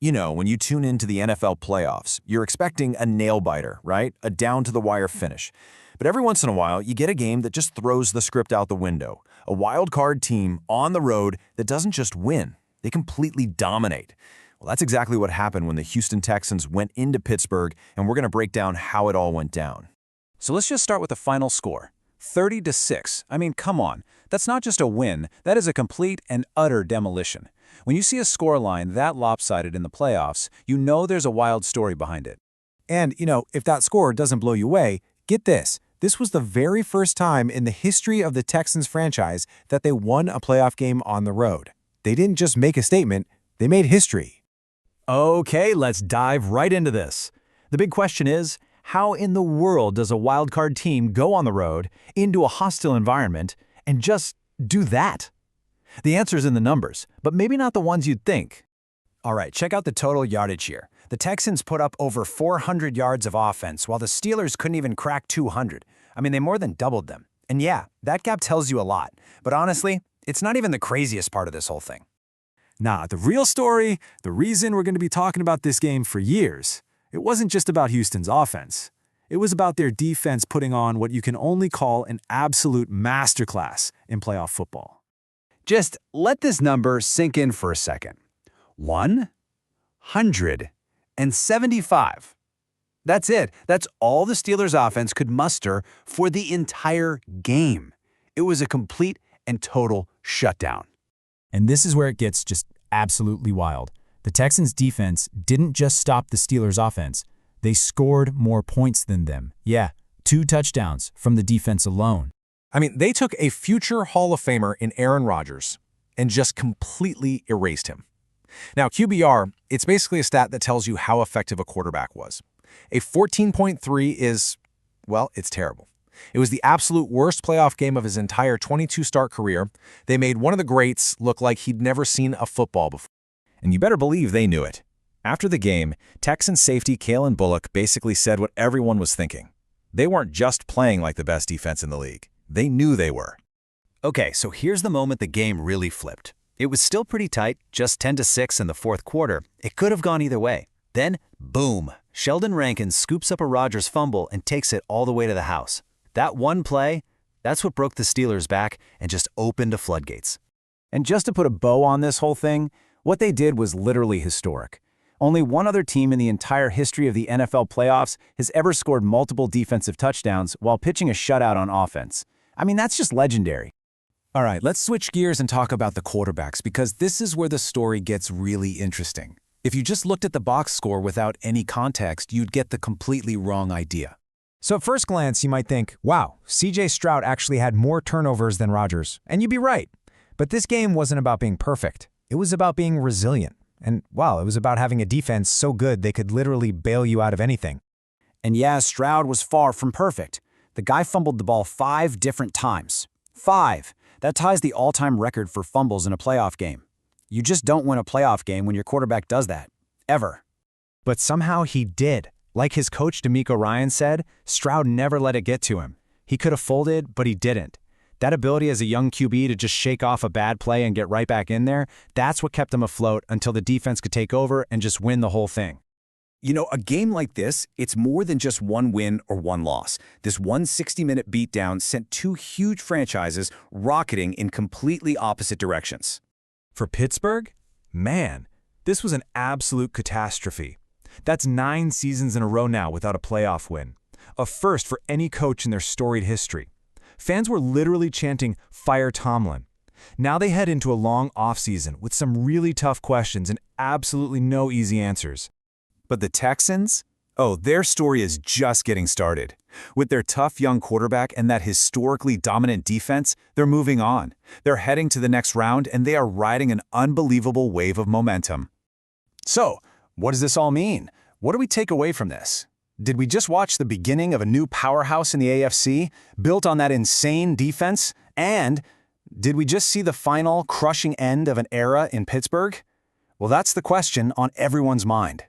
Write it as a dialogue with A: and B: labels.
A: You know, when you tune into the NFL playoffs, you're expecting a nail-biter, right? A down-to-the-wire finish. But every once in a while, you get a game that just throws the script out the window. A wild-card team on the road that doesn't just win, they completely dominate. Well, that's exactly what happened when the Houston Texans went into Pittsburgh, and we're going to break down how it all went down.
B: So let's just start with the final score. 30-6. I mean, come on. That's not just a win. That is a complete and utter demolition. When you see a scoreline that lopsided in the playoffs, you know there's a wild story behind it.
C: And, if that score doesn't blow you away, get this. This was the very first time in the history of the Texans franchise that they won a playoff game on the road. They didn't just make a statement, they made history.
D: Okay, let's dive right into this. The big question is, how in the world does a wildcard team go on the road into a hostile environment and just do that? The answer's in the numbers, but maybe not the ones you'd think.
E: All right, check out the total yardage here. The Texans put up over 400 yards of offense, while the Steelers couldn't even crack 200. I mean, they more than doubled them. And yeah, that gap tells you a lot. But honestly, it's not even the craziest part of this whole thing.
C: Nah, the real story, the reason we're going to be talking about this game for years, it wasn't just about Houston's offense. It was about their defense putting on what you can only call an absolute masterclass in playoff football.
B: Just let this number sink in for a second. 175. That's it. That's all the Steelers' offense could muster for the entire game. It was a complete and total shutdown.
F: And this is where it gets just absolutely wild. The Texans' defense didn't just stop the Steelers' offense. They scored more points than them. Yeah, 2 touchdowns from the defense alone.
G: I mean, they took a future Hall of Famer in Aaron Rodgers and just completely erased him. Now, QBR, it's basically a stat that tells you how effective a quarterback was. A 14.3 is, well, it's terrible. It was the absolute worst playoff game of his entire 22-start career. They made one of the greats look like he'd never seen a football before.
A: And you better believe they knew it. After the game, Texans safety Kalen Bullock basically said what everyone was thinking. They weren't just playing like the best defense in the league. They knew they were.
E: Okay, so here's the moment the game really flipped. It was still pretty tight, just 10-6 in the fourth quarter. It could have gone either way. Then, boom, Sheldon Rankins scoops up a Rodgers fumble and takes it all the way to the house. That one play, that's what broke the Steelers back and just opened the floodgates.
B: And just to put a bow on this whole thing, what they did was literally historic. Only one other team in the entire history of the NFL playoffs has ever scored multiple defensive touchdowns while pitching a shutout on offense. I mean, that's just legendary.
C: All right, let's switch gears and talk about the quarterbacks, because this is where the story gets really interesting. If you just looked at the box score without any context, you'd get the completely wrong idea.
H: So at first glance, you might think, wow, CJ Stroud actually had more turnovers than Rodgers. And you'd be right. But this game wasn't about being perfect. It was about being resilient. And, wow, it was about having a defense so good they could literally bail you out of anything.
E: And yeah, Stroud was far from perfect. The guy fumbled the ball 5 different times. 5! That ties the all-time record for fumbles in a playoff game. You just don't win a playoff game when your quarterback does that. Ever.
H: But somehow he did. Like his coach DeMeco Ryans said, Stroud never let it get to him. He could have folded, but he didn't. That ability as a young QB to just shake off a bad play and get right back in there, that's what kept him afloat until the defense could take over and just win the whole thing.
A: You know, a game like this, it's more than just one win or one loss. This 160-minute beatdown sent 2 huge franchises rocketing in completely opposite directions.
C: For Pittsburgh, man, this was an absolute catastrophe. That's 9 seasons in a row now without a playoff win. A first for any coach in their storied history. Fans were literally chanting, "Fire Tomlin." Now they head into a long offseason with some really tough questions and absolutely no easy answers.
A: But the Texans? Oh, their story is just getting started. With their tough young quarterback and that historically dominant defense, they're moving on. They're heading to the next round, and they are riding an unbelievable wave of momentum.
E: So, what does this all mean? What do we take away from this? Did we just watch the beginning of a new powerhouse in the AFC, built on that insane defense? And did we just see the final, crushing end of an era in Pittsburgh? Well, that's the question on everyone's mind.